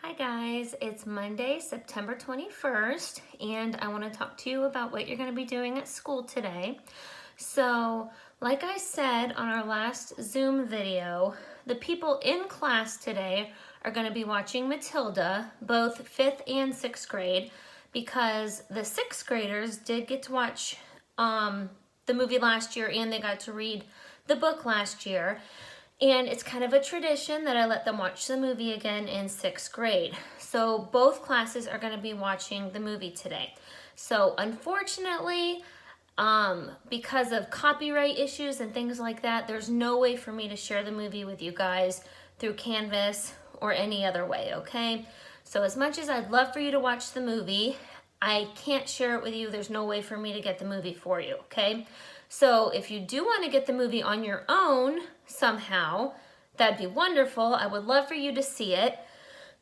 Hi guys, it's Monday, September 21st, and I want to talk to you about what you're going to be doing at school today. So, like I said on our last Zoom video, the people in class today are going to be watching Matilda, both 5th and 6th grade, because the 6th graders did get to watch the movie last year and they got to read the book last year. And it's kind of a tradition that I let them watch the movie again in 6th grade. So both classes are going to be watching the movie today. So unfortunately, because of copyright issues and things like that, there's no way for me to share the movie with you guys through Canvas or any other way, okay? So as much as I'd love for you to watch the movie, I can't share it with you. There's no way for me to get the movie for you, okay? So if you do want to get the movie on your own somehow, that'd be wonderful. I would love for you to see it.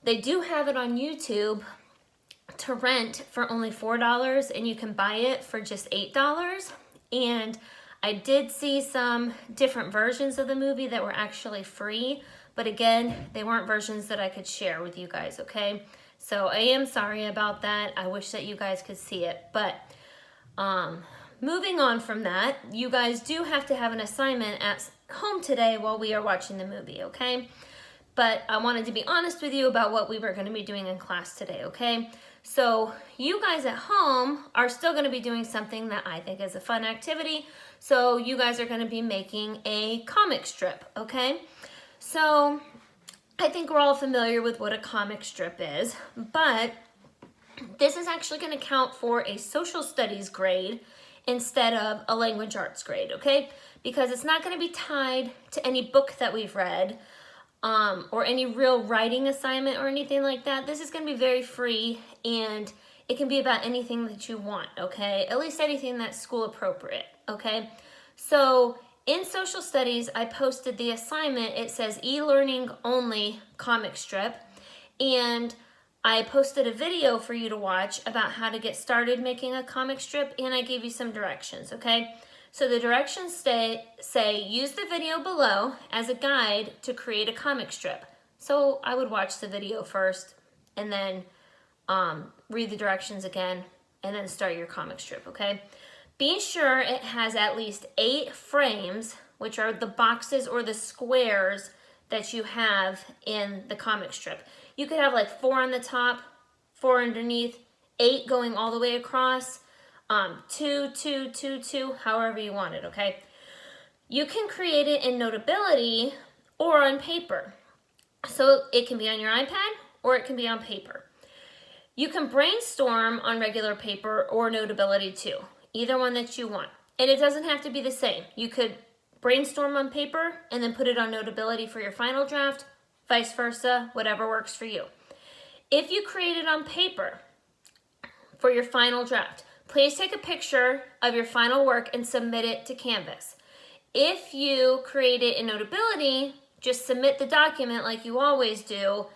They do have it on YouTube to rent for only $4, and you can buy it for just $8. And I did see some different versions of the movie that were actually free, but again, they weren't versions that I could share with you guys, okay? So I am sorry about that. I wish that you guys could see it, but moving on from that, you guys do have to have an assignment at home today while we are watching the movie, okay? But I wanted to be honest with you about what we were going to be doing in class today, okay? So you guys at home are still going to be doing something that I think is a fun activity. So you guys are going to be making a comic strip, okay? So I think we're all familiar with what a comic strip is, but this is actually going to count for a social studies grade instead of a language arts grade, okay? Because it's not going to be tied to any book that we've read or any real writing assignment or anything like that. This is going to be very free, and it can be about anything that you want, okay? At least anything that's school appropriate, okay? So in social studies, I posted the assignment. It says e-learning only comic strip, and I posted a video for you to watch about how to get started making a comic strip, and I gave you some directions, okay? So the directions say use the video below as a guide to create a comic strip. So I would watch the video first and then read the directions again and then start your comic strip, okay? Be sure it has at least 8 frames, which are the boxes or the squares that you have in the comic strip. You could have like 4 on the top, 4 underneath, 8 going all the way across, 2, 2, 2, 2, however you want it, okay? You can create it in Notability or on paper. So it can be on your iPad or it can be on paper. You can brainstorm on regular paper or Notability too, either one that you want. And it doesn't have to be the same. You could brainstorm on paper and then put it on Notability for your final draft, vice versa, whatever works for you. If you create it on paper for your final draft, please take a picture of your final work and submit it to Canvas. If you create it in Notability, just submit the document like you always do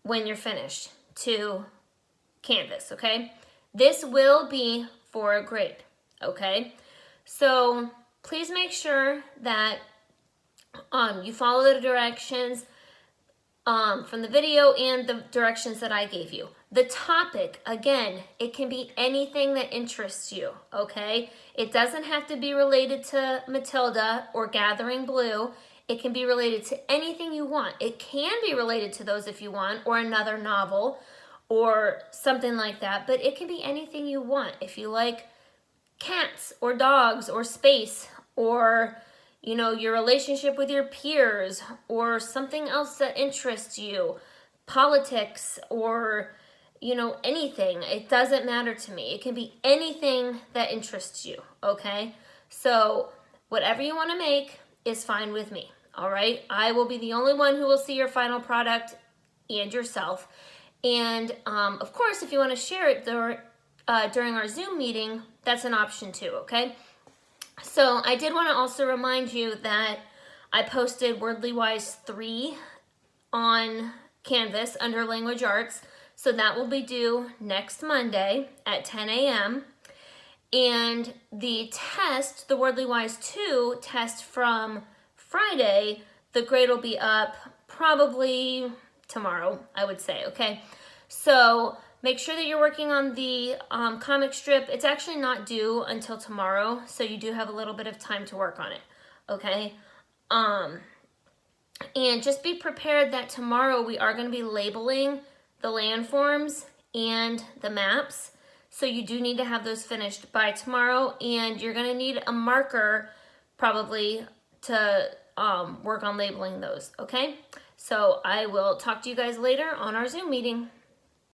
when you're finished to Canvas, okay? This will be for a grade, okay? So please make sure that you follow the directions from the video and the directions that I gave you. The topic, again, it can be anything that interests you, okay? It doesn't have to be related to Matilda or Gathering Blue. It can be related to anything you want. It can be related to those if you want, or another novel, or something like that, but it can be anything you want. If you like cats or dogs or space or, you know, your relationship with your peers or something else that interests you, politics or, you know, anything. It doesn't matter to me. It can be anything that interests you, okay? So whatever you want to make is fine with me, all right? I will be the only one who will see your final product and yourself. And of course, if you want to share it during our Zoom meeting, that's an option too, okay? So I did want to also remind you that I posted Wordly Wise 3 on Canvas under Language Arts. So that will be due next Monday at 10 a.m. And the test, the Wordly Wise 2 test from Friday, the grade will be up probably tomorrow, I would say, okay? So make sure that you're working on the comic strip. It's actually not due until tomorrow, so you do have a little bit of time to work on it, okay? And just be prepared that tomorrow we are going to be labeling the landforms and the maps. So you do need to have those finished by tomorrow, and you're going to need a marker probably to work on labeling those, okay? So I will talk to you guys later on our Zoom meeting.